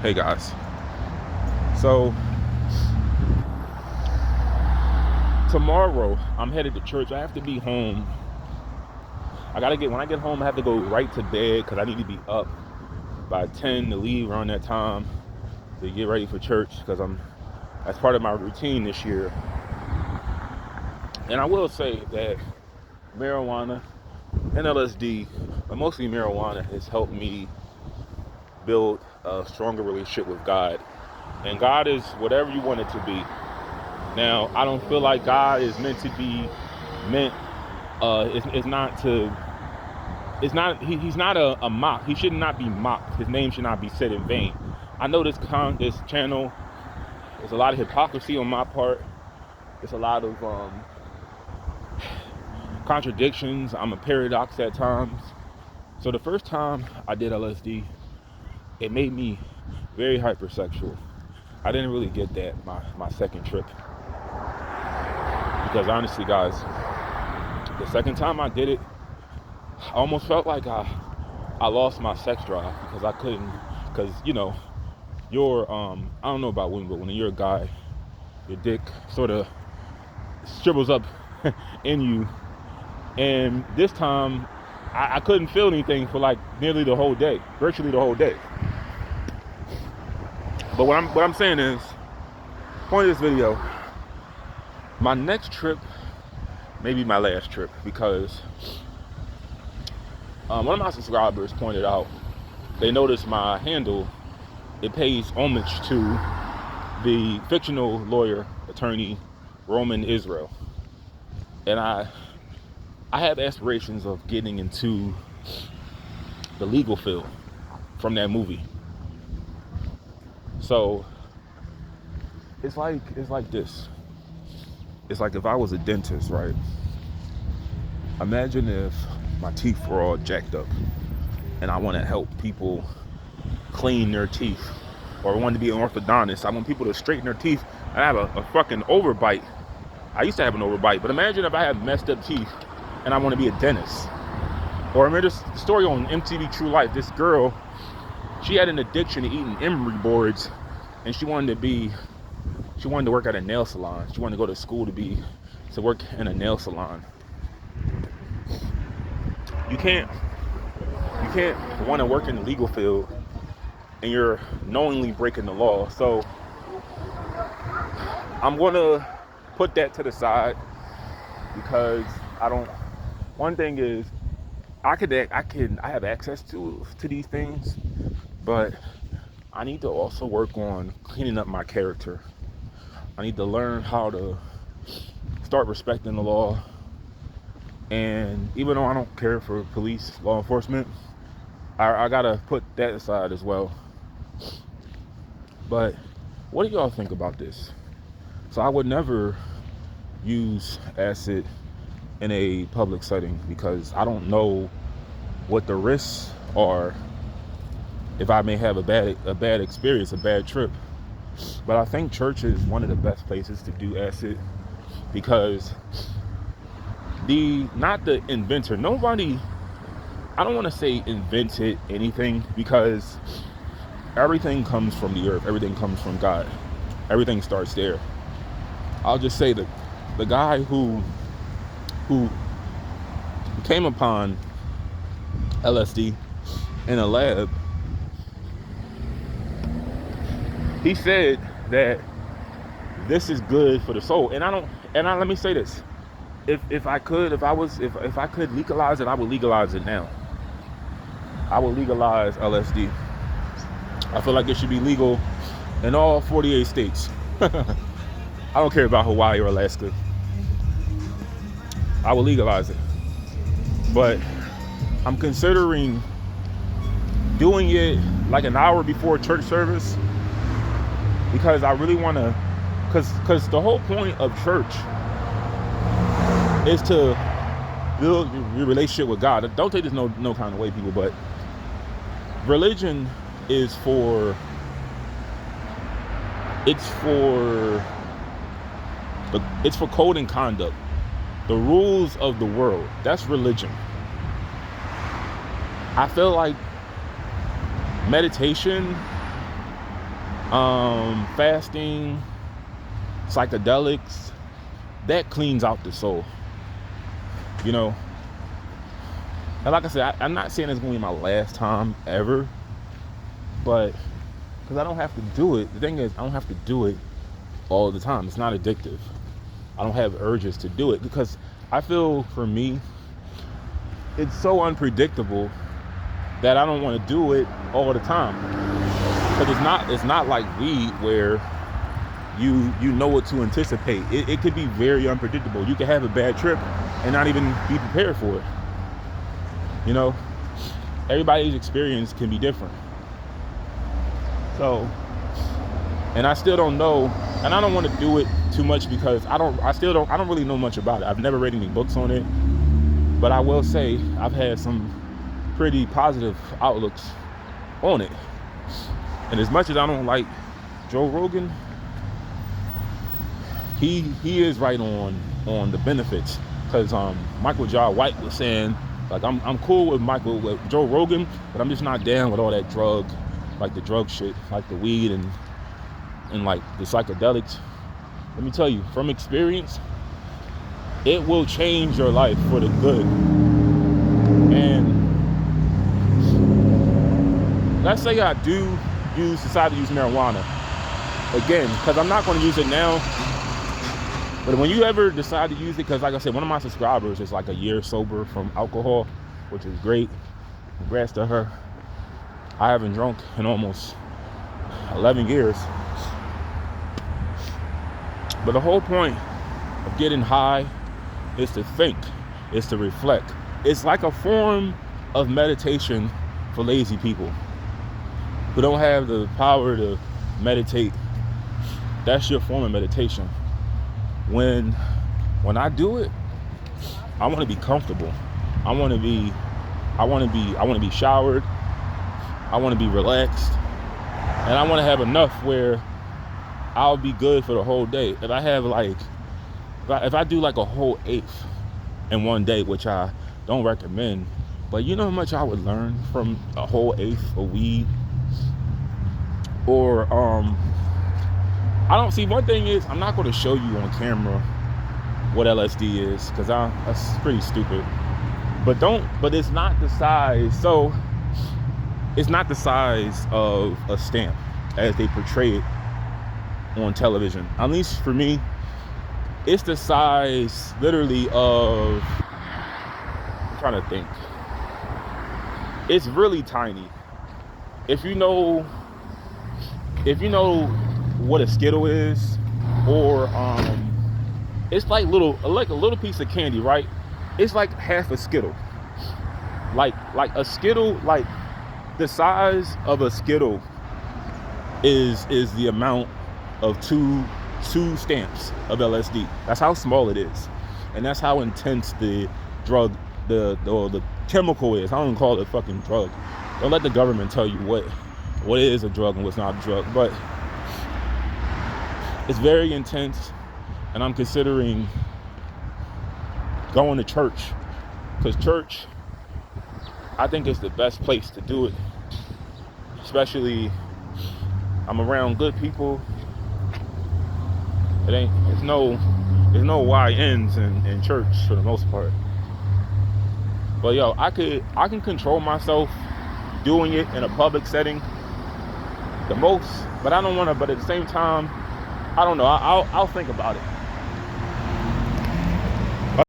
Hey guys. So tomorrow I'm headed to church. I have to be home. When I get home, I have to go right to bed because I need to be up by 10 to leave around that time to get ready for church because that's part of my routine this year. And I will say that marijuana and LSD, but mostly marijuana, has helped me build a stronger relationship with God. And God is whatever you want it to be. Now, I don't feel like God is meant to be meant. It's not to. It's not. He's not a mock. He should not be mocked. His name should not be said in vain. I know this channel. There's a lot of hypocrisy on my part. There's a lot of contradictions. I'm a paradox at times. So the first time I did LSD, it made me very hypersexual. I didn't really get that my second trip. Because honestly, guys, the second time I did it, I almost felt like I lost my sex drive because I couldn't, because you're I don't know about women, but when you're a guy, your dick sort of shrivels up in you. And this time, I couldn't feel anything for like nearly the whole day, virtually the whole day. But what I'm saying is, point of this video, my next trip may be my last trip because one of my subscribers pointed out, they noticed my handle, it pays homage to the fictional lawyer, attorney, Roman Israel. And I have aspirations of getting into the legal field from that movie. So it's like this. It's like if I was a dentist, right? Imagine if my teeth were all jacked up and I want to help people clean their teeth, or I want to be an orthodontist. I want people to straighten their teeth. I have a fucking overbite. I used to have an overbite, but imagine if I have messed up teeth and I want to be a dentist. Or I remember this story on MTV True Life. This girl, she had an addiction to eating emery boards, and she wanted to work at a nail salon. She wanted to go to school to work in a nail salon. You can't want to work in the legal field and you're knowingly breaking the law. So I'm gonna put that to the side because one thing is I have access to these things, but I need to also work on cleaning up my character. I need to learn how to start respecting the law. And even though I don't care for police, law enforcement, I gotta put that aside as well. But what do y'all think about this? So I would never use acid in a public setting because I don't know what the risks are if I may have a bad experience, a bad trip. But I think church is one of the best places to do acid because not the inventor, nobody, I don't want to say invented anything because everything comes from the earth, everything comes from God, everything starts there. I'll just say that the guy who came upon LSD in a lab, he said that this is good for the soul. And let me say this. If I could legalize it, I would legalize it now. I would legalize LSD. I feel like it should be legal in all 48 states. I don't care about Hawaii or Alaska. I will legalize it. But I'm considering doing it like an hour before church service because I really want to, because the whole point of church is to build your relationship with God. Don't take this no kind of way, people, but religion is for code and conduct. The rules of the world. That's religion. I feel like meditation Fasting, psychedelics, that cleans out the soul, you know. And like I said, I'm not saying it's going to be my last time ever, but because I don't have to do it. The thing is, I don't have to do it all the time. It's not addictive. I don't have urges to do it because I feel, for me, it's so unpredictable that I don't want to do it all the time. Because it's not like weed where you know what to anticipate. It could be very unpredictable. You could have a bad trip and not even be prepared for it. You know, everybody's experience can be different. So, and I still don't know, and I don't want to do it too much because I don't really know much about it. I've never read any books on it, but I will say I've had some pretty positive outlooks on it. And as much as I don't like Joe Rogan, he is right on the benefits, because Michael Jai White was saying, like, I'm cool with Joe Rogan, but I'm just not down with all that drug shit, like the weed and like the psychedelics. Let me tell you, from experience, it will change your life for the good. And let's say I do decide to use marijuana again, because I'm not going to use it now. But when you ever decide to use it, because like I said, one of my subscribers is like a year sober from alcohol, which is great. Congrats to her. I haven't drunk in almost 11 years. But the whole point of getting high is to think, is to reflect. It's like a form of meditation for lazy people who don't have the power to meditate. That's your form of meditation. When I do it, I want to be comfortable. I want to be showered. I want to be relaxed, and I want to have enough where I'll be good for the whole day. If I do like a whole eighth in one day, which I don't recommend, but you know how much I would learn from a whole eighth of weed? Or I don't see. One thing is, I'm not going to show you on camera what LSD is, because that's pretty stupid. But it's not the size. So it's not the size of a stamp as they portray it on television. At least for me, it's the size literally of, I'm trying to think. It's really tiny. If you know what a Skittle is, or it's like a little piece of candy, right? It's like half a Skittle. Like a Skittle, like the size of a Skittle is the amount of two stamps of LSD. That's how small it is, and that's how intense the drug, the chemical is. I don't call it a fucking drug. Don't let the government tell you what is a drug and what's not a drug. But it's very intense, and I'm considering going to church, because church, I think, is the best place to do it. Especially, I'm around good people. There's no YNs in church for the most part. But yo, I can control myself doing it in a public setting the most, but I don't want to. But at the same time, I don't know. I'll think about it.